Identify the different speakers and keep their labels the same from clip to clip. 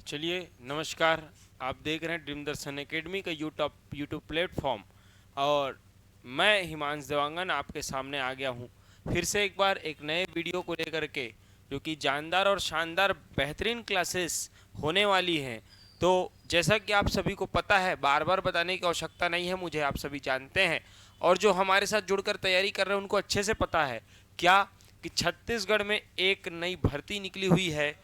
Speaker 1: चलिए नमस्कार। आप देख रहे हैं ड्रीम दर्शन एकेडमी का यूट्यूब प्लेटफॉर्म और मैं हिमांश देवांगन आपके सामने आ गया हूँ फिर से एक बार एक नए वीडियो को लेकर के, जो कि जानदार और शानदार बेहतरीन क्लासेस होने वाली हैं। तो जैसा कि आप सभी को पता है, बार बार बताने की आवश्यकता नहीं है मुझे, आप सभी जानते हैं और जो हमारे साथ जुड़कर तैयारी कर रहे हैं उनको अच्छे से पता है क्या कि छत्तीसगढ़ में एक नई भर्ती निकली हुई है।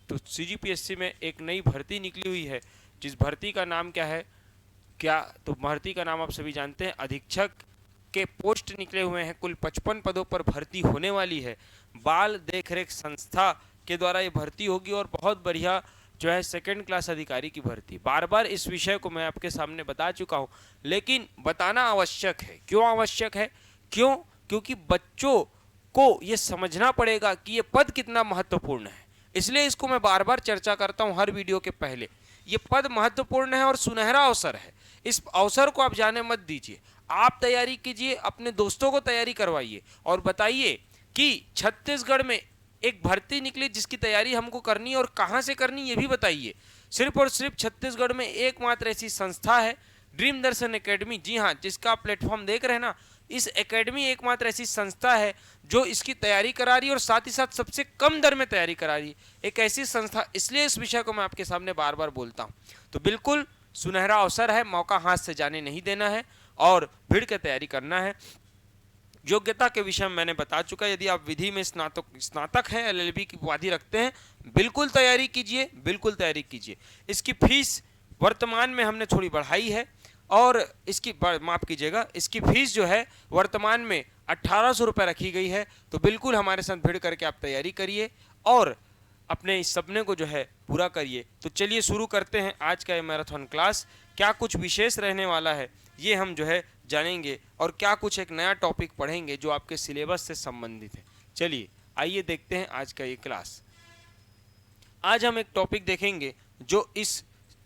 Speaker 1: तो सीजीपीएससी में एक नई भर्ती निकली हुई है, जिस भर्ती का नाम क्या है, क्या तो भर्ती का नाम आप सभी जानते हैं। अधीक्षक के पोस्ट निकले हुए हैं, कुल 55 पदों पर भर्ती होने वाली है। बाल देखरेख संस्था के द्वारा ये भर्ती होगी और बहुत बढ़िया जो है सेकंड क्लास अधिकारी की भर्ती। बार बार इस विषय को मैं आपके सामने बता चुका हूँ, लेकिन बताना आवश्यक है। क्यों आवश्यक है? क्योंकि बच्चों को ये समझना पड़ेगा कि ये पद कितना महत्वपूर्ण है, इसलिए इसको मैं बार बार चर्चा करता हूं हर वीडियो के पहले। ये पद महत्वपूर्ण है और सुनहरा अवसर है, इस अवसर को आप जाने मत दीजिए। आप तैयारी कीजिए, अपने दोस्तों को तैयारी करवाइए और बताइए कि छत्तीसगढ़ में एक भर्ती निकली जिसकी तैयारी हमको करनी है और कहां से करनी, ये भी बताइए। सिर्फ और सिर्फ छत्तीसगढ़ में एकमात्र ऐसी संस्था है ड्रीम दर्शन एकेडमी। जी हाँ, जिसका आप प्लेटफॉर्म देख रहे हैं ना, इस एकेडमी एकमात्र ऐसी संस्था है जो इसकी तैयारी करा रही है और साथ ही साथ सबसे कम दर में तैयारी करा रही है। एक ऐसी संस्था, इसलिए इस विषय को मैं आपके सामने बार बार बोलता हूँ। तो बिल्कुल सुनहरा अवसर है, मौका हाथ से जाने नहीं देना है और भिड़ के तैयारी करना है। योग्यता के विषय में मैंने बता चुका। यदि आप विधि में स्नातक हैं, एलएलबी की उपाधि रखते हैं, बिल्कुल तैयारी कीजिए, बिल्कुल तैयारी कीजिए। इसकी फीस वर्तमान में हमने थोड़ी बढ़ाई है और इसकी माफ़ कीजिएगा, इसकी फीस जो है वर्तमान में 1800 रुपये रखी गई है। तो बिल्कुल हमारे साथ भिड़ करके आप तैयारी करिए और अपने इस सपने को जो है पूरा करिए। तो चलिए शुरू करते हैं आज का ये मैराथन क्लास। क्या कुछ विशेष रहने वाला है ये हम जो है जानेंगे और क्या कुछ एक नया टॉपिक पढ़ेंगे जो आपके सिलेबस से संबंधित है। चलिए आइए देखते हैं आज का ये क्लास। आज हम एक टॉपिक देखेंगे जो इस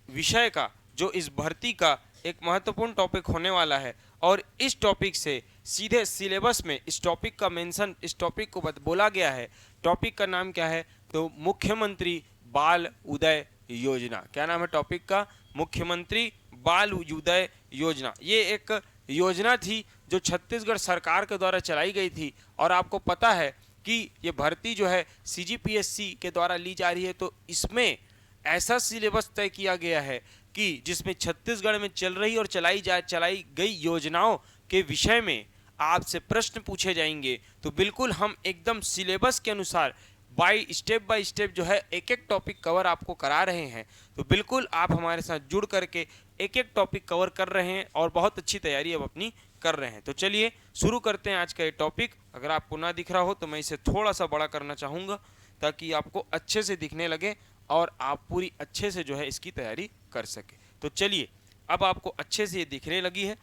Speaker 1: विषय का, जो इस भर्ती का एक महत्वपूर्ण टॉपिक होने वाला है और इस टॉपिक से सीधे सिलेबस में इस टॉपिक का मेंशन, इस टॉपिक को बोला गया है। टॉपिक का नाम क्या है? तो मुख्यमंत्री बाल उदय योजना। क्या नाम है टॉपिक का? मुख्यमंत्री बाल उदय योजना। ये एक योजना थी जो छत्तीसगढ़ सरकार के द्वारा चलाई गई थी और आपको पता है कि ये भर्ती जो है सीजीपीएससी के द्वारा ली जा रही है। तो इसमें ऐसा सिलेबस तय किया गया है कि जिसमें छत्तीसगढ़ में चल रही और चलाई गई योजनाओं के विषय में आपसे प्रश्न पूछे जाएंगे। तो बिल्कुल हम एकदम सिलेबस के अनुसार बाय स्टेप जो है एक एक टॉपिक कवर आपको करा रहे हैं। तो बिल्कुल आप हमारे साथ जुड़ करके एक एक टॉपिक कवर कर रहे हैं और बहुत अच्छी तैयारी अब अपनी कर रहे हैं। तो चलिए शुरू करते हैं आज का ये टॉपिक। अगर आपको ना दिख रहा हो तो मैं इसे थोड़ा सा बड़ा करना चाहूँगा ताकि आपको अच्छे से दिखने लगे और आप पूरी अच्छे से जो है इसकी तैयारी कर सके। तो चलिए, अब आपको अच्छे से ये दिखने लगी है।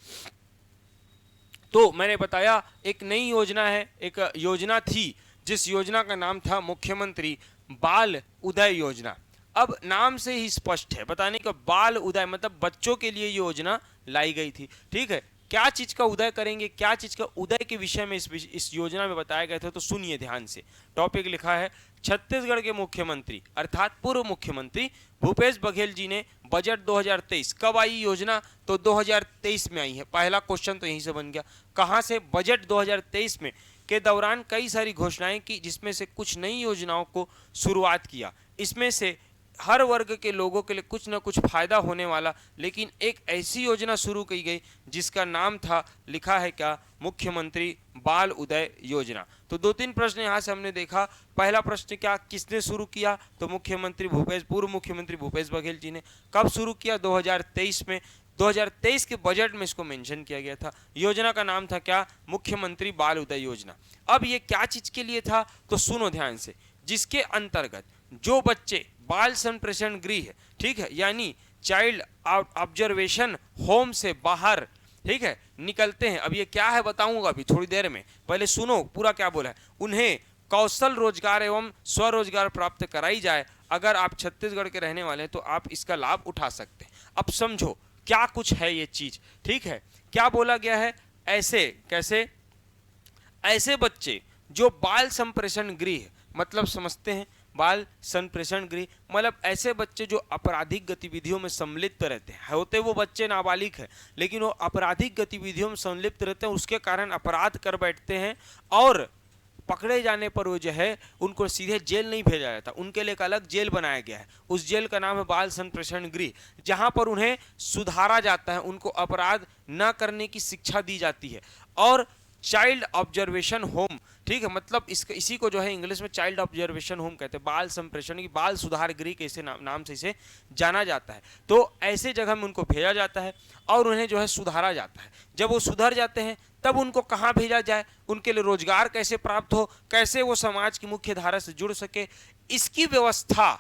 Speaker 1: तो मैंने बताया एक नई योजना है, एक योजना थी जिस योजना का नाम था मुख्यमंत्री बाल उदय योजना। अब नाम से ही स्पष्ट है बताने का, बाल उदय मतलब बच्चों के लिए योजना लाई गई थी। ठीक है, क्या चीज का उदय करेंगे, क्या चीज का उदय के विषय में इस योजना में बताया गया था। तो सुनिए ध्यान से, टॉपिक लिखा है छत्तीसगढ़ के मुख्यमंत्री अर्थात पूर्व मुख्यमंत्री भूपेश बघेल जी ने बजट 2023, कब आई योजना? तो 2023 में आई है। पहला क्वेश्चन तो यहीं से बन गया, कहां से? बजट 2023 में के दौरान कई सारी घोषणाएं की, जिसमें से कुछ नई योजनाओं को शुरुआत किया। इसमें से हर वर्ग के लोगों के लिए कुछ ना कुछ फायदा होने वाला, लेकिन एक ऐसी योजना शुरू की गई जिसका नाम था, लिखा है क्या? मुख्यमंत्री बाल उदय योजना। तो दो तीन प्रश्न यहाँ से हमने देखा। पहला प्रश्न क्या, किसने शुरू किया? तो मुख्यमंत्री पूर्व मुख्यमंत्री भूपेश बघेल जी ने। कब शुरू किया? 2023 में। 2023 के बजट में इसको मेंशन किया गया था। योजना का नाम था क्या? मुख्यमंत्री बाल उदय योजना। अब ये क्या चीज के लिए था? तो सुनो ध्यान से, जिसके अंतर्गत जो बच्चे बाल संप्रेषण गृह, ठीक है, यानी चाइल्ड ऑब्जर्वेशन होम से बाहर, ठीक है, निकलते हैं। अब ये क्या है बताऊंगा अभी थोड़ी देर में, पहले सुनो पूरा क्या बोला है। उन्हें कौशल रोजगार एवं स्वरोजगार प्राप्त कराई जाए। अगर आप छत्तीसगढ़ के रहने वाले हैं तो आप इसका लाभ उठा सकते हैं। अब समझो क्या कुछ है ये चीज, ठीक है। क्या बोला गया है? ऐसे कैसे, ऐसे बच्चे जो बाल संप्रेषण गृह, मतलब समझते हैं बाल संप्रेषण गृह मतलब ऐसे बच्चे जो आपराधिक गतिविधियों में सम्मिलित रहते हैं, होते वो बच्चे नाबालिग हैं लेकिन वो आपराधिक गतिविधियों में सम्मिलित रहते हैं, उसके कारण अपराध कर बैठते हैं और पकड़े जाने पर वो जो है उनको सीधे जेल नहीं भेजा जाता, उनके लिए एक अलग जेल बनाया गया है। उस जेल का नाम है बाल संप्रेषण गृह, जहां पर उन्हें सुधारा जाता है, उनको अपराध न करने की शिक्षा दी जाती है। और चाइल्ड ऑब्जर्वेशन होम, ठीक है, मतलब इसी को जो है इंग्लिश में चाइल्ड ऑब्जर्वेशन होम कहते हैं, बाल संप्रेषण की बाल सुधार गृह के इसे नाम से इसे जाना जाता है। तो ऐसे जगह में उनको भेजा जाता है और उन्हें जो है सुधारा जाता है। जब वो सुधर जाते हैं तब उनको कहाँ भेजा जाए, उनके लिए रोजगार कैसे प्राप्त हो, कैसे वो समाज की मुख्य धारा से जुड़ सके, इसकी व्यवस्था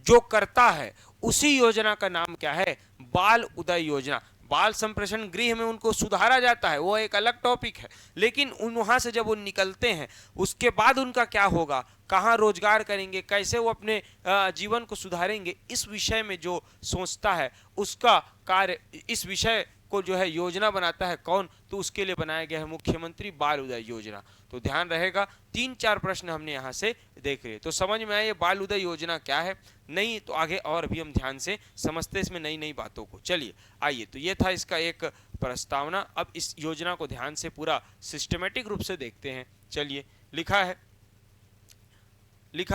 Speaker 1: जो करता है उसी योजना का नाम क्या है, बाल उदय योजना। बाल संप्रेषण गृह में उनको सुधारा जाता है, वो एक अलग टॉपिक है, लेकिन वहां से जब वो निकलते हैं उसके बाद उनका क्या होगा, कहाँ रोजगार करेंगे, कैसे वो अपने जीवन को सुधारेंगे, इस विषय में जो सोचता है उसका कार्य, इस विषय को जो है योजना बनाता है कौन, तो उसके लिए बनाया गया है मुख्यमंत्री बाल उदय योजना। तो ध्यान रहेगा 3-4 प्रश्न हमने यहाँ से देख लिए, तो समझ में आए ये बाल उदय योजना क्या है, नहीं तो आगे और भी हम ध्यान से समझते इसमें नई नई बातों को। चलिए आइए, तो ये था इसका एक प्रस्तावना। अब इस योजना को ध्यान से पूरा सिस्टमेटिक रूप से देखते हैं। चलिए, लिखा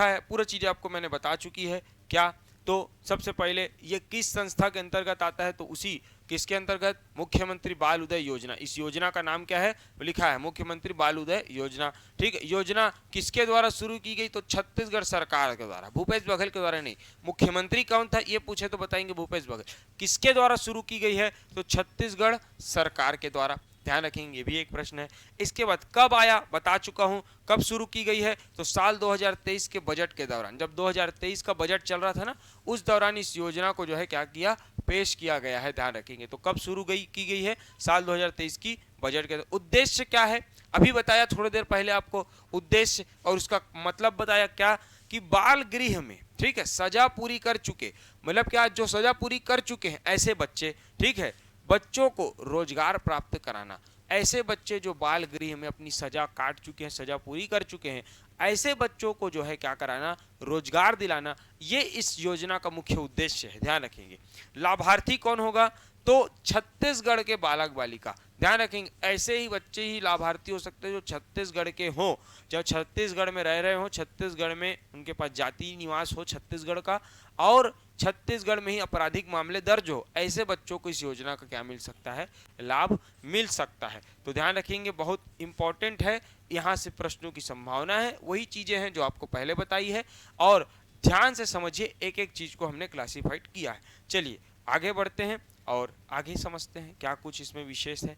Speaker 1: है पूरा चीजें आपको मैंने बता चुकी है क्या। तो सबसे पहले ये किस संस्था के अंतर्गत आता है, तो उसी किसके अंतर्गत, मुख्यमंत्री बाल उदय योजना। इस योजना का नाम क्या है, लिखा है मुख्यमंत्री बाल उदय योजना। ठीक है, योजना किसके द्वारा शुरू की गई, तो छत्तीसगढ़ सरकार के द्वारा, भूपेश बघेल के द्वारा नहीं। मुख्यमंत्री कौन था ये पूछे तो बताएंगे भूपेश बघेल। किसके द्वारा शुरू की गई है, तो छत्तीसगढ़ सरकार के द्वारा, ध्यान रखेंगे, ये भी एक प्रश्न है। इसके बाद कब आया, बता चुका हूं, कब शुरू की गई है, तो साल 2023 के बजट के दौरान, जब 2023 का बजट चल रहा था ना, उस दौरान इस योजना को जो है क्या किया, पेश किया गया है, ध्यान रखेंगे। तो कब शुरू की गई है, साल 2023 की बजट के। उद्देश्य क्या है, अभी बताया थोड़ी देर पहले आपको उद्देश्य, और उसका मतलब बताया क्या, कि बाल गृह में, ठीक है, सजा पूरी कर चुके, मतलब क्या, जो सजा पूरी कर चुके हैं ऐसे बच्चे, ठीक है, बच्चों को रोजगार प्राप्त कराना। ऐसे बच्चे जो बाल गृह में अपनी सजा काट चुके हैं, सजा पूरी कर चुके हैं, ऐसे बच्चों को जो है क्या कराना, रोजगार दिलाना, ये इस योजना का मुख्य उद्देश्य है, ध्यान रखेंगे। लाभार्थी कौन होगा, तो छत्तीसगढ़ के बालक बालिका, ध्यान रखेंगे, ऐसे ही बच्चे ही लाभार्थी हो सकते हैं जो छत्तीसगढ़ के हों, जो छत्तीसगढ़ में रह रहे हो, छत्तीसगढ़ में उनके पास जाति निवास हो छत्तीसगढ़ का, और छत्तीसगढ़ में ही आपराधिक मामले दर्ज हो, ऐसे बच्चों को इस योजना का क्या मिल सकता है, लाभ मिल सकता है। तो ध्यान रखेंगे, बहुत इंपॉर्टेंट है, यहाँ से प्रश्नों की संभावना है, वही चीजें हैं जो आपको पहले बताई है, और ध्यान से समझिए, एक एक चीज को हमने क्लासिफाइड किया है। चलिए आगे बढ़ते हैं और आगे समझते हैं क्या कुछ इसमें विशेष है।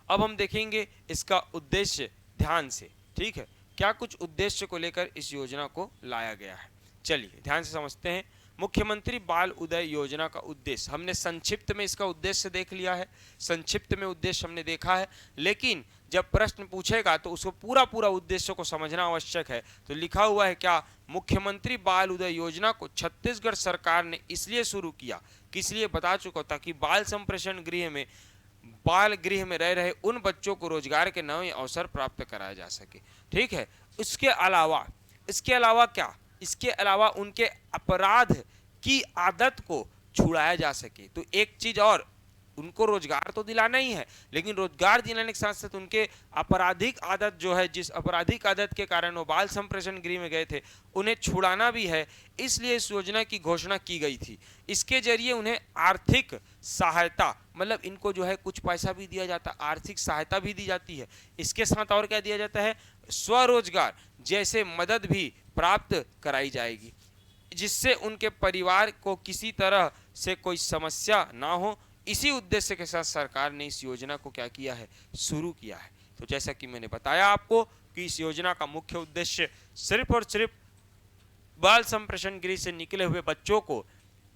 Speaker 1: अब हम देखेंगे इसका उद्देश्य ध्यान से, ठीक है, क्या कुछ उद्देश्य को लेकर इस योजना को लाया गया है। चलिए ध्यान से समझते हैं। मुख्यमंत्री बाल उदय योजना का उद्देश्य, हमने संक्षिप्त में इसका उद्देश्य देख लिया है, संक्षिप्त में उद्देश्य हमने देखा है, लेकिन जब प्रश्न पूछेगा तो उसको पूरा उद्देश्य को समझना आवश्यक है। तो लिखा हुआ है क्या, मुख्यमंत्री बाल उदय योजना को छत्तीसगढ़ सरकार ने इसलिए शुरू किया, किस लिए बता चुका, ताकि बाल संप्रेषण गृह में, बाल गृह में रह रहे उन बच्चों को रोजगार के नए अवसर प्राप्त कराया जा सके। ठीक है, इसके अलावा क्या, इसके अलावा उनके अपराध की आदत को छुड़ाया जा सके। तो एक चीज और, उनको रोजगार तो दिलाना ही है, लेकिन रोजगार दिलाने के साथ साथ उनके आपराधिक आदत जो है, जिस आपराधिक आदत के कारण वो बाल संप्रेषण गृह में गए थे, उन्हें छुड़ाना भी है, इसलिए इस योजना की घोषणा की गई थी। इसके जरिए उन्हें आर्थिक सहायता, मतलब इनको जो है कुछ पैसा भी दिया जाता, आर्थिक सहायता भी दी जाती है। इसके साथ और क्या दिया जाता है, स्वरोजगार जैसे मदद भी प्राप्त कराई जाएगी, जिससे उनके परिवार को किसी तरह से कोई समस्या ना हो। इसी उद्देश्य के साथ सरकार ने इस योजना को क्या किया है, शुरू किया है। तो जैसा कि मैंने बताया आपको कि इस योजना का मुख्य उद्देश्य सिर्फ और सिर्फ बाल संप्रेषण गृह से निकले हुए बच्चों को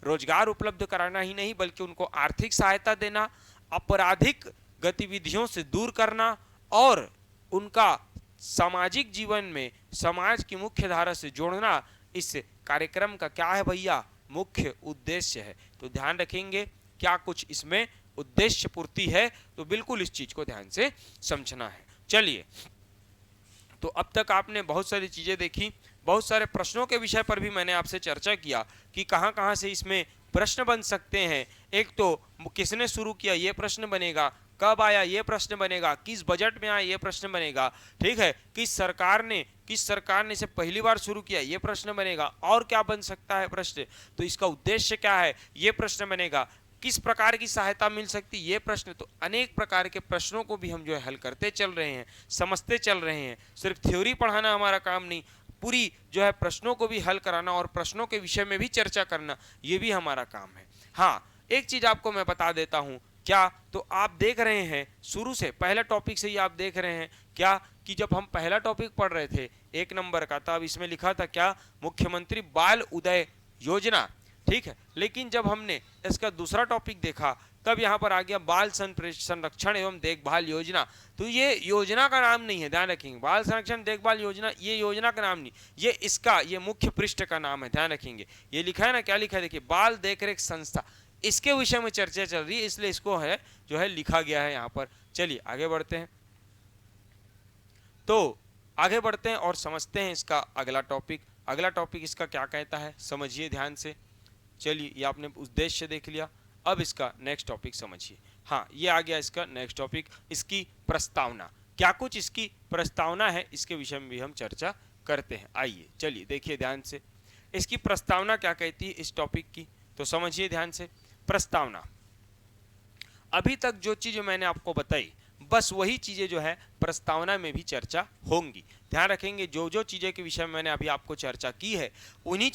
Speaker 1: रोजगार उपलब्ध कराना ही नहीं, बल्कि उनको आर्थिक सहायता देना, आपराधिक गतिविधियों से दूर करना, और उनका सामाजिक जीवन में समाज की मुख्य धारा से जोड़ना, इस कार्यक्रम का क्या है भैया, मुख्य उद्देश्य है। तो ध्यान रखेंगे क्या कुछ इसमें उद्देश्य पूर्ति है, तो बिल्कुल इस चीज को ध्यान से समझना है। चलिए, तो अब तक आपने बहुत सारी चीजें देखी, बहुत सारे प्रश्नों के विषय पर भी मैंने आपसे चर्चा किया कि कहां कहां से इसमें प्रश्न बन सकते हैं। एक तो किसने शुरू किया, ये प्रश्न बनेगा, कब आया ये प्रश्न बनेगा, किस बजट में आया ये प्रश्न बनेगा, ठीक है, किस सरकार ने इसे पहली बार शुरू किया ये प्रश्न बनेगा, और क्या बन सकता है प्रश्न, तो इसका उद्देश्य क्या है ये प्रश्न बनेगा, किस प्रकार की सहायता मिल सकती ये प्रश्न। तो अनेक प्रकार के प्रश्नों को भी हम जो है हल करते चल रहे हैं, समझते चल रहे हैं। सिर्फ थ्योरी पढ़ाना हमारा काम नहीं, पूरी जो है प्रश्नों को भी हल कराना और प्रश्नों के विषय में भी चर्चा करना, ये भी हमारा काम है। हाँ, एक चीज आपको मैं बता देता हूं, क्या, तो आप देख रहे हैं शुरू से पहला टॉपिक से ही आप देख रहे हैं क्या कि जब हम पहला टॉपिक पढ़ रहे थे 1 नंबर का, तब इसमें लिखा था क्या, मुख्यमंत्री बाल उदय योजना, ठीक है। लेकिन जब हमने इसका दूसरा टॉपिक देखा तब यहाँ पर आ गया बाल संरक्षण एवं देखभाल योजना। तो ये योजना का नाम नहीं है, ध्यान रखेंगे, बाल संरक्षण देखभाल योजना ये योजना का नाम नहीं, ये मुख्य पृष्ठ का नाम है, ध्यान रखेंगे। ये लिखा है ना, क्या लिखा है, देखिए, बाल देखरेख संस्था, इसके विषय में चर्चा चल रही है, इसलिए इसको है जो है लिखा गया है यहाँ पर। चलिए आगे बढ़ते हैं, तो आगे बढ़ते हैं और समझते हैं इसका अगला टॉपिक। अगला टॉपिक इसका क्या कहता है, समझिए ध्यान से। चलिए, ये आपने उद्देश्य देख लिया, अब इसका नेक्स्ट टॉपिक समझिए। हाँ, ये आ गया इसका नेक्स्ट टॉपिक, इसकी प्रस्तावना, क्या कुछ इसकी प्रस्तावना है, इसके विषय में भी हम चर्चा करते हैं। आइए चलिए देखिए ध्यान से, इसकी प्रस्तावना क्या कहती है इस टॉपिक की, तो समझिए ध्यान से। प्रस्तावना, अभी तक जो चीजें मैंने आपको बताई बस वही चीजें जो है प्रस्तावना में भी चर्चा होंगी। ध्यान रखेंगे, जो जो चीजें के विषय में मैंने अभी आपको चर्चा की है उन्हीं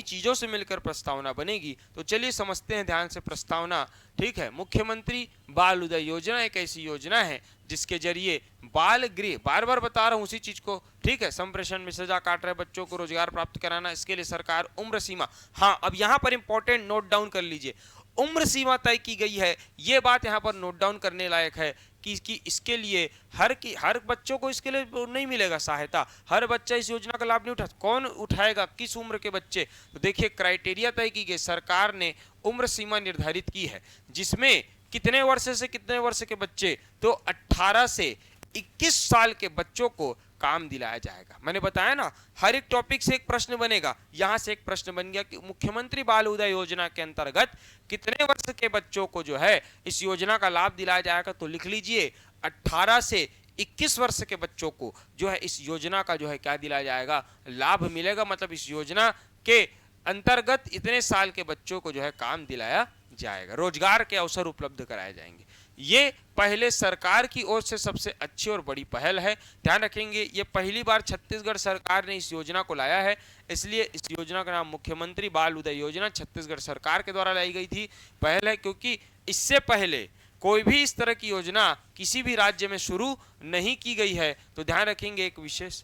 Speaker 1: चीजों से मिलकर प्रस्तावना बनेगी। तो चलिए समझते हैं ध्यान से प्रस्तावना, ठीक है। मुख्यमंत्री बाल उदय योजना एक ऐसी योजना है जिसके जरिए बाल गृह, बार बार बता रहा हूं उसी चीज को, ठीक है, संप्रेषण में सजा काट रहे बच्चों को रोजगार प्राप्त कराना, इसके लिए सरकार उम्र सीमा, हाँ अब यहाँ पर इंपॉर्टेंट नोट डाउन कर लीजिए, उम्र सीमा तय की गई है। ये बात यहाँ पर नोट डाउन करने लायक है कि इसके लिए हर बच्चों को इसके लिए नहीं मिलेगा सहायता, हर बच्चा इस योजना का लाभ नहीं उठा, कौन उठाएगा, किस उम्र के बच्चे, तो देखिए क्राइटेरिया तय की गई, सरकार ने उम्र सीमा निर्धारित की है जिसमें कितने वर्ष से कितने वर्ष के बच्चे, तो 18 से 21 साल के बच्चों को काम दिलाया जाएगा। मैंने बताया ना, हर एक टॉपिक से एक प्रश्न बनेगा, यहां से एक प्रश्न बन गया कि मुख्यमंत्री बाल उदय योजना के अंतर्गत कितने वर्ष के बच्चों को जो है इस योजना का लाभ दिलाया जाएगा, तो लिख लीजिए 18 से 21 वर्ष के बच्चों को जो है इस योजना का जो है क्या दिलाया जाएगा, लाभ मिलेगा, मतलब इस योजना के अंतर्गत इतने साल के बच्चों को जो है काम दिलाया जाएगा, रोजगार के अवसर उपलब्ध कराए जाएंगे। ये पहले सरकार की ओर से सबसे अच्छी और बड़ी पहल है। ध्यान रखेंगे, ये पहली बार छत्तीसगढ़ सरकार ने इस योजना को लाया है, इसलिए इस योजना का नाम मुख्यमंत्री बाल उदय योजना छत्तीसगढ़ सरकार के द्वारा लाई गई थी, पहल है, क्योंकि इससे पहले कोई भी इस तरह की योजना किसी भी राज्य में शुरू नहीं की गई है। तो ध्यान रखेंगे, एक विशेष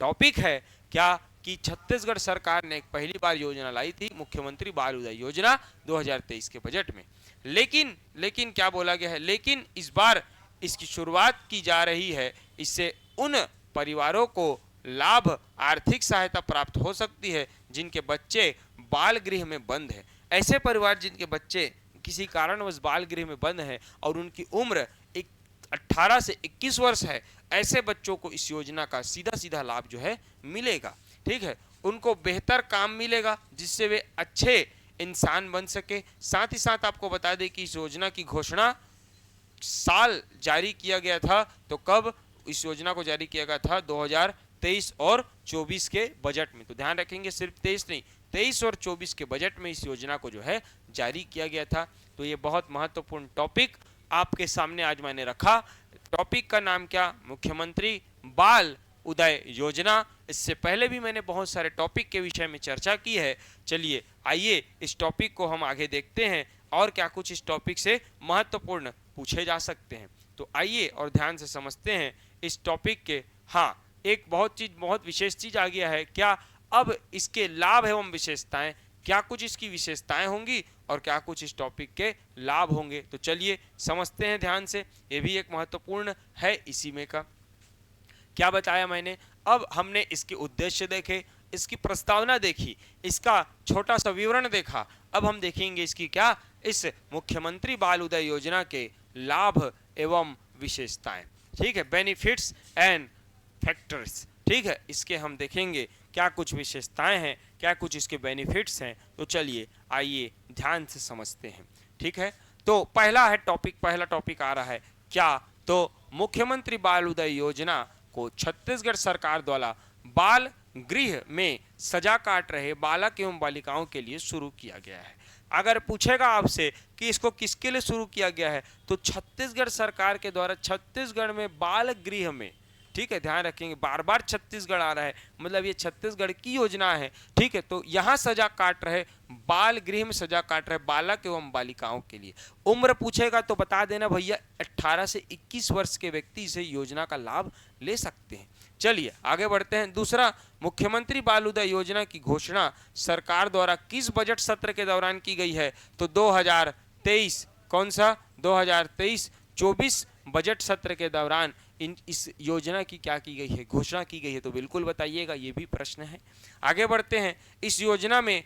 Speaker 1: टॉपिक है क्या कि छत्तीसगढ़ सरकार ने एक पहली बार योजना लाई थी, मुख्यमंत्री बाल उदय योजना 2023 के बजट में। लेकिन क्या बोला गया है, लेकिन इस बार इसकी शुरुआत की जा रही है, इससे उन परिवारों को लाभ, आर्थिक सहायता प्राप्त हो सकती है जिनके बच्चे बाल गृह में बंद है। ऐसे परिवार जिनके बच्चे किसी कारणवश बाल गृह में बंद है और उनकी उम्र 18 से 21 वर्ष है, ऐसे बच्चों को इस योजना का सीधा सीधा लाभ जो है मिलेगा, ठीक है, उनको बेहतर काम मिलेगा जिससे वे अच्छे इंसान बन सके। साथ ही साथ आपको बता दें कि इस योजना की घोषणा साल जारी किया गया था, तो कब इस योजना को जारी किया गया था, 2023 और 24 के बजट में। तो ध्यान रखेंगे, सिर्फ 23 नहीं, 23 और 24 के बजट में इस योजना को जो है जारी किया गया था। तो ये बहुत महत्वपूर्ण टॉपिक आपके सामने आज मैंने रखा। टॉपिक का नाम क्या, मुख्यमंत्री बाल उदय योजना। इससे पहले भी मैंने बहुत सारे टॉपिक के विषय में चर्चा की है। चलिए आइए इस टॉपिक को हम आगे देखते हैं और क्या कुछ इस टॉपिक से महत्वपूर्ण पूछे जा सकते हैं। तो आइए और ध्यान से समझते हैं इस टॉपिक के। हाँ, एक बहुत विशेष चीज आ गया है क्या, अब इसके लाभ एवं विशेषताएं, क्या कुछ इसकी विशेषताएं होंगी और क्या कुछ इस टॉपिक के लाभ होंगे। तो चलिए समझते हैं ध्यान से, ये भी एक महत्वपूर्ण है इसी में का। क्या बताया मैंने, अब हमने इसके उद्देश्य देखे, इसकी प्रस्तावना देखी, इसका छोटा सा विवरण देखा। अब हम देखेंगे इसकी क्या, इस मुख्यमंत्री बाल उदय योजना के लाभ एवं विशेषताएं। ठीक है, बेनिफिट्स एंड फैक्टर्स। ठीक है, इसके हम देखेंगे क्या कुछ विशेषताएं हैं, क्या कुछ इसके बेनिफिट्स हैं। तो चलिए आइए ध्यान से समझते हैं। ठीक है, तो पहला टॉपिक आ रहा है क्या, तो मुख्यमंत्री बाल उदय योजना को छत्तीसगढ़ सरकार द्वारा बाल गृह में सजा काट रहे बालक एवं बालिकाओं के लिए शुरू किया गया है। अगर पूछेगा आपसे कि इसको किसके लिए शुरू किया गया है, तो छत्तीसगढ़ सरकार के द्वारा छत्तीसगढ़ में बाल गृह में, ठीक है ध्यान रखेंगे, बार बार छत्तीसगढ़ आ रहा है, मतलब ये छत्तीसगढ़ की योजना है। ठीक है, तो यहाँ सजा काट रहे, बाल गृह में सजा काट रहे बालक एवं बालिकाओं के लिए। उम्र पूछेगा तो बता देना भैया 18 से 21 वर्ष के व्यक्ति इस योजना का लाभ ले सकते हैं। चलिए आगे बढ़ते हैं। दूसरा, मुख्यमंत्री बाल उदय योजना की घोषणा सरकार द्वारा किस बजट सत्र के दौरान की गई है, तो 2023, कौन सा, 2023-24 बजट सत्र के दौरान इस योजना की क्या की गई है, घोषणा की गई है। तो बिल्कुल बताइएगा, ये भी प्रश्न है। आगे बढ़ते हैं। इस योजना में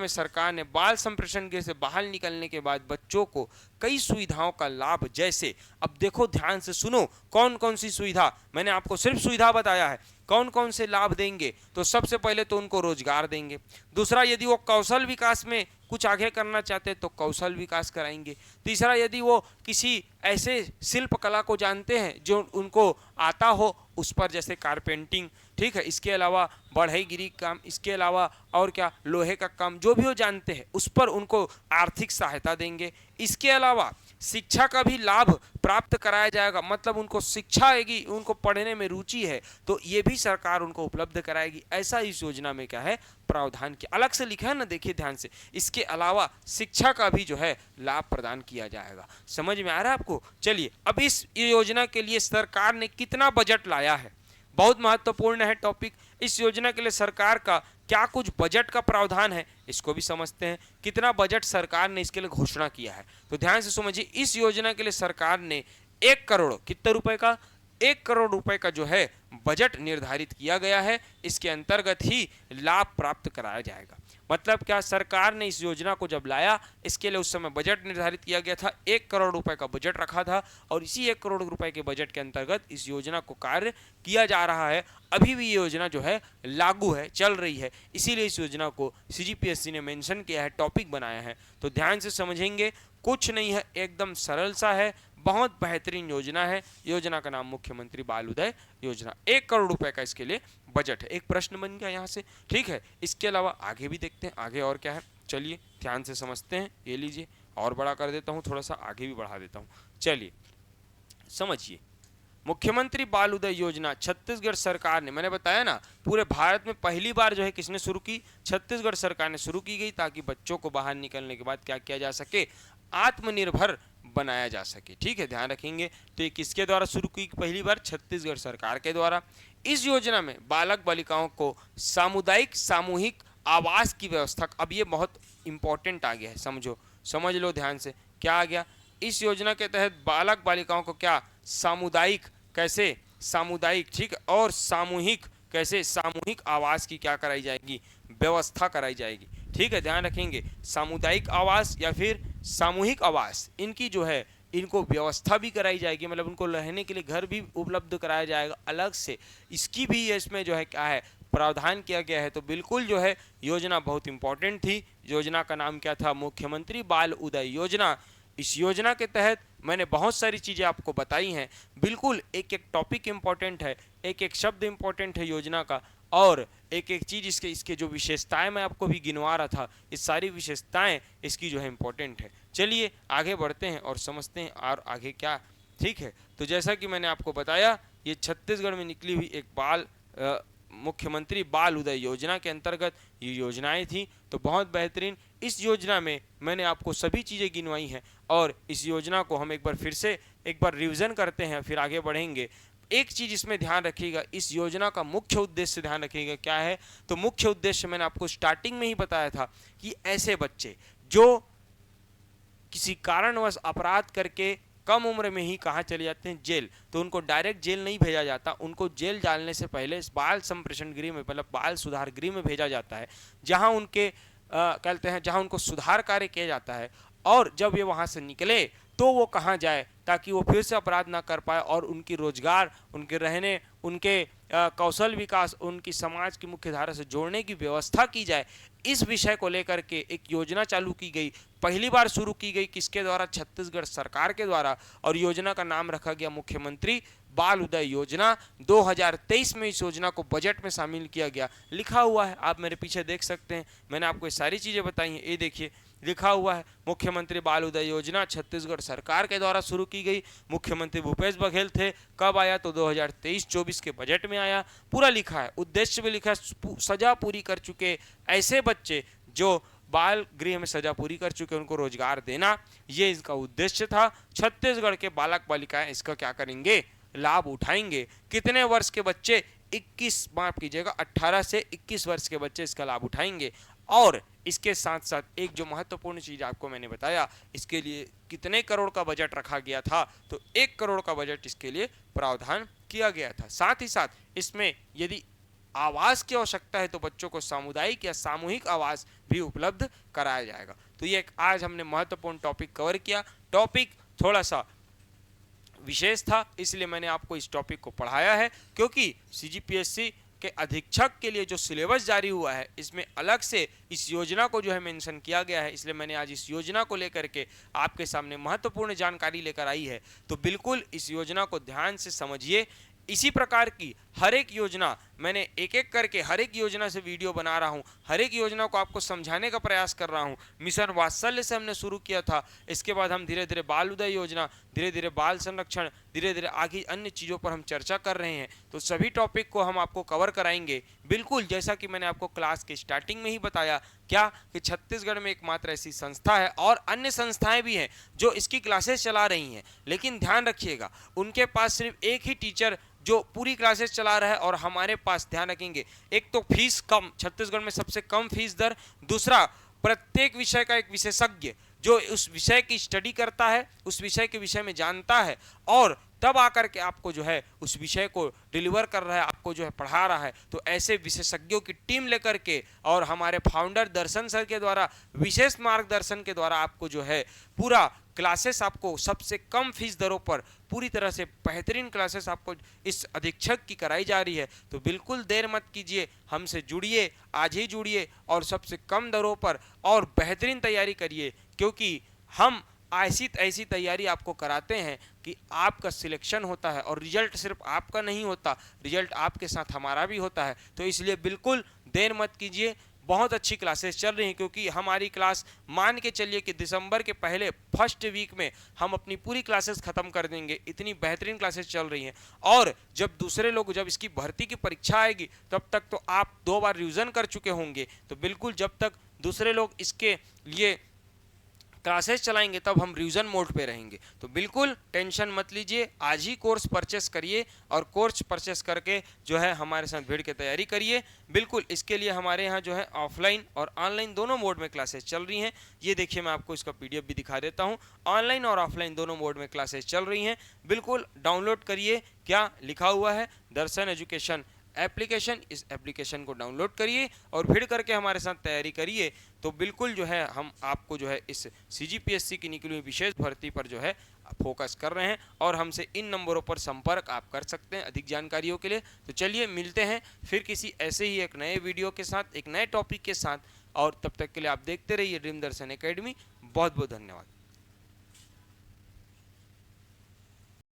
Speaker 1: सरकार ने बाल संप्रेषण गृह से बाहर निकलने के बाद बच्चों को कई सुविधाओं का लाभ, जैसे, अब देखो ध्यान से सुनो, कौन कौन सी सुविधा, मैंने आपको सिर्फ सुविधा बताया है, कौन कौन से लाभ देंगे। तो सबसे पहले तो उनको रोजगार देंगे। दूसरा, यदि वो कौशल विकास में कुछ आगे करना चाहते हैं तो कौशल विकास कराएंगे। तीसरा, यदि वो किसी ऐसे शिल्प कला को जानते हैं जो उनको आता हो, उस पर, जैसे कारपेंटिंग, ठीक है, इसके अलावा बढ़ईगिरी काम, इसके अलावा और क्या, लोहे का काम, जो भी वो जानते हैं उस पर उनको आर्थिक सहायता देंगे। इसके अलावा शिक्षा का भी लाभ प्राप्त कराया जाएगा, मतलब उनको शिक्षा आएगी, उनको पढ़ने में रुचि है तो ये भी सरकार उनको उपलब्ध कराएगी। ऐसा इस योजना में क्या है, प्रावधान किया, अलग से लिखा है ना, देखिए ध्यान से। इसके अलावा शिक्षा का भी जो है लाभ प्रदान किया जाएगा। समझ में आ रहा है आपको? चलिए, अब इस योजना के लिए सरकार ने कितना बजट लाया है, बहुत महत्वपूर्ण है टॉपिक। इस योजना के लिए सरकार का क्या कुछ बजट का प्रावधान है, इसको भी समझते हैं। कितना बजट सरकार ने इसके लिए घोषणा किया है, तो ध्यान से समझिए। इस योजना के लिए सरकार ने 1 करोड़, कितने रुपए का, 1 करोड़ रुपए का जो है बजट निर्धारित किया गया है। इसके अंतर्गत ही लाभ प्राप्त कराया जाएगा। मतलब क्या, सरकार ने इस योजना को जब लाया, इसके लिए उस समय बजट निर्धारित किया गया था, 1 करोड़ रुपए का बजट रखा था, और इसी 1 करोड़ रुपए के बजट के अंतर्गत इस योजना को कार्य किया जा रहा है। अभी भी ये योजना जो है लागू है, चल रही है, इसीलिए इस योजना को CGPSC ने मेंशन किया है, टॉपिक बनाया है। तो ध्यान से समझेंगे, कुछ नहीं है, एकदम सरल सा है, बहुत बेहतरीन योजना है। योजना का नाम मुख्यमंत्री बाल उदय योजना, 1 करोड़ रुपए का इसके लिए बजट है। एक प्रश्न बन गया यहाँ से, ठीक है। इसके अलावा आगे भी देखते हैं, आगे और क्या है, चलिए ध्यान से समझते हैं। ये लीजिए, और बड़ा कर देता हूँ, थोड़ा सा आगे भी बढ़ा देता हूँ। चलिए समझिए, मुख्यमंत्री बाल उदय योजना छत्तीसगढ़ सरकार ने, मैंने बताया ना, पूरे भारत में पहली बार जो है किसने शुरू की, छत्तीसगढ़ सरकार ने शुरू की गई, ताकि बच्चों को बाहर निकलने के बाद क्या किया जा सके, आत्मनिर्भर बनाया जा सके। ठीक है, ध्यान रखेंगे। तो ये किसके द्वारा शुरू की पहली बार, छत्तीसगढ़ सरकार के द्वारा। इस योजना में बालक बालिकाओं को सामूहिक आवास की व्यवस्था, अब ये बहुत इंपॉर्टेंट आ गया है, समझ लो ध्यान से, क्या आ गया, इस योजना के तहत बालक बालिकाओं को क्या, सामुदायिक, कैसे, सामुदायिक, ठीक, और सामूहिक, कैसे, सामूहिक आवास की क्या कराई जाएगी, व्यवस्था कराई जाएगी। ठीक है, ध्यान रखेंगे, सामुदायिक आवास या फिर सामूहिक आवास, इनकी जो है, इनको व्यवस्था भी कराई जाएगी, मतलब उनको रहने के लिए घर भी उपलब्ध कराया जाएगा अलग से, इसकी भी इसमें जो है क्या है, प्रावधान किया गया है। तो बिल्कुल जो है योजना बहुत इंपॉर्टेंट थी। योजना का नाम क्या था, मुख्यमंत्री बाल उदय योजना। इस योजना के तहत मैंने बहुत सारी चीज़ें आपको बताई हैं, बिल्कुल एक एक टॉपिक इंपॉर्टेंट है, एक एक शब्द इंपॉर्टेंट है योजना का, और एक एक चीज़ इसके जो विशेषताएं मैं आपको भी गिनवा रहा था, इस सारी विशेषताएं इसकी जो है इंपॉर्टेंट है। चलिए आगे बढ़ते हैं और समझते हैं और आगे क्या। ठीक है, तो जैसा कि मैंने आपको बताया, ये छत्तीसगढ़ में निकली हुई एक मुख्यमंत्री बाल उदय योजना के अंतर्गत ये योजनाएं थी, तो बहुत बेहतरीन। इस योजना में मैंने आपको सभी चीज़ें गिनवाई हैं, और इस योजना को हम एक बार फिर से एक बार रिवीजन करते हैं, फिर आगे बढ़ेंगे। एक चीज इसमें ध्यान रखिएगा, इस योजना का मुख्य उद्देश्य ध्यान रखिएगा क्या है, तो मुख्य उद्देश्य मैंने आपको स्टार्टिंग में ही बताया था कि ऐसे बच्चे जो किसी कारणवश अपराध करके कम उम्र में ही कहाँ चले जाते हैं, जेल। तो उनको डायरेक्ट जेल नहीं भेजा जाता, उनको जेल डालने से पहले बाल संप्रेषण गृह में, मतलब बाल सुधार गृह में भेजा जाता है, जहाँ उनके कहते हैं जहाँ उनको सुधार कार्य किया जाता है। और जब ये वहाँ से निकले तो वो कहाँ जाए ताकि वो फिर से अपराध ना कर पाए, और उनकी रोजगार, उनके रहने, उनके कौशल विकास, उनकी समाज की मुख्य धारा से जोड़ने की व्यवस्था की जाए। इस विषय को लेकर के एक योजना चालू की गई, पहली बार शुरू की गई, किसके द्वारा, छत्तीसगढ़ सरकार के द्वारा। और योजना का नाम रखा गया मुख्यमंत्री बाल उदय योजना। 2023 में इस योजना को बजट में शामिल किया गया। लिखा हुआ है, आप मेरे पीछे देख सकते हैं, मैंने आपको ये सारी चीजें बताई हैं, ये देखिए लिखा हुआ है, मुख्यमंत्री बाल उदय योजना छत्तीसगढ़ सरकार के द्वारा शुरू की गई। मुख्यमंत्री भूपेश बघेल थे, कब आया, तो 2023-24 के बजट में आया। पूरा लिखा है, उद्देश्य भी लिखा है, सजा पूरी कर चुके ऐसे बच्चे जो बाल गृह में सजा पूरी कर चुके, उनको रोजगार देना, ये इसका उद्देश्य था। छत्तीसगढ़ के बालक बालिकाएं इसका क्या करेंगे, लाभ उठाएंगे। कितने वर्ष के बच्चे, 21, माफ कीजिएगा 18 से 21 वर्ष के बच्चे इसका लाभ उठाएंगे। और इसके साथ साथ एक जो महत्वपूर्ण चीज आपको मैंने बताया, इसके लिए कितने करोड़ का बजट रखा गया था, तो 1 करोड़ का बजट इसके लिए प्रावधान किया गया था। साथ ही साथ इसमें यदि आवास की आवश्यकता है तो बच्चों को सामुदायिक या सामूहिक आवास भी उपलब्ध कराया जाएगा। तो ये आज हमने महत्वपूर्ण टॉपिक कवर किया। टॉपिक थोड़ा सा विशेष था, इसलिए मैंने आपको इस टॉपिक को पढ़ाया है, क्योंकि सीजीपीएससी के अधीक्षक के लिए जो सिलेबस जारी हुआ है, इसमें अलग से इस योजना को जो है मेंशन किया गया है। इसलिए मैंने आज इस योजना को लेकर के आपके सामने महत्वपूर्ण जानकारी लेकर आई है। तो बिल्कुल इस योजना को ध्यान से समझिए। इसी प्रकार की हर एक योजना मैंने एक एक करके हर एक योजना से वीडियो बना रहा हूँ, हर एक योजना को आपको समझाने का प्रयास कर रहा हूँ। मिशन वात्सल्य से हमने शुरू किया था, इसके बाद हम धीरे धीरे बाल उदय योजना, धीरे धीरे बाल संरक्षण, धीरे धीरे आगे अन्य चीज़ों पर हम चर्चा कर रहे हैं। तो सभी टॉपिक को हम आपको कवर कराएंगे, बिल्कुल जैसा कि मैंने आपको क्लास के स्टार्टिंग में ही बताया, क्या कि छत्तीसगढ़ में एकमात्र ऐसी संस्था है, और अन्य संस्थाएं भी हैं जो इसकी क्लासेस चला रही हैं, लेकिन ध्यान रखिएगा उनके पास सिर्फ एक ही टीचर जो पूरी क्लासेस चला रहा है, और हमारे पास ध्यान रखेंगे, एक तो फीस कम, छत्तीसगढ़ में सबसे कम फीस दर, दूसरा प्रत्येक विषय का एक विशेषज्ञ जो उस विषय की स्टडी करता है, उस विषय के विषय में जानता है, और तब आकर के आपको जो है उस विषय को डिलीवर कर रहा है, आपको जो है पढ़ा रहा है। तो ऐसे विशेषज्ञों की टीम लेकर के और हमारे फाउंडर दर्शन सर के द्वारा विशेष मार्गदर्शन के द्वारा आपको जो है पूरा क्लासेस आपको सबसे कम फीस दरों पर पूरी तरह से बेहतरीन क्लासेस आपको इस अधीक्षक की कराई जा रही है। तो बिल्कुल देर मत कीजिए, हमसे जुड़िए, आज ही जुड़िए और सबसे कम दरों पर और बेहतरीन तैयारी करिए, क्योंकि हम ऐसी तैयारी आपको कराते हैं कि आपका सिलेक्शन होता है, और रिजल्ट सिर्फ आपका नहीं होता, रिजल्ट आपके साथ हमारा भी होता है। तो इसलिए बिल्कुल देर मत कीजिए, बहुत अच्छी क्लासेस चल रही हैं, क्योंकि हमारी क्लास मान के चलिए कि दिसंबर के पहले फर्स्ट वीक में हम अपनी पूरी क्लासेस खत्म कर देंगे, इतनी बेहतरीन क्लासेस चल रही हैं। और जब दूसरे लोग, जब इसकी भर्ती की परीक्षा आएगी, तब तक तो आप 2 बार रिवीजन कर चुके होंगे। तो बिल्कुल जब तक दूसरे लोग इसके लिए क्लासेस चलाएंगे तब हम रिवीजन मोड पे रहेंगे। तो बिल्कुल टेंशन मत लीजिए, आज ही कोर्स परचेस करिए, और कोर्स परचेस करके जो है हमारे साथ भिड़ के तैयारी करिए। बिल्कुल इसके लिए हमारे यहाँ जो है ऑफलाइन और ऑनलाइन दोनों मोड में क्लासेस चल रही हैं। ये देखिए, मैं आपको इसका PDF भी दिखा देता हूँ। ऑनलाइन और ऑफलाइन दोनों मोड में क्लासेस चल रही हैं। बिल्कुल डाउनलोड करिए, क्या लिखा हुआ है, दर्शन एजुकेशन एप्लीकेशन, इस एप्लीकेशन को डाउनलोड करिए और भिड़ करके हमारे साथ तैयारी करिए। तो बिल्कुल जो है हम आपको जो है इस CGPSC की निकली हुई विशेष भर्ती पर जो है फोकस कर रहे हैं, और हमसे इन नंबरों पर संपर्क आप कर सकते हैं अधिक जानकारियों के लिए। तो चलिए मिलते हैं फिर किसी ऐसे ही एक नए वीडियो के साथ, एक नए टॉपिक के साथ, और तब तक के लिए आप देखते रहिए ड्रीम दर्शन एकेडमी। बहुत बहुत धन्यवाद।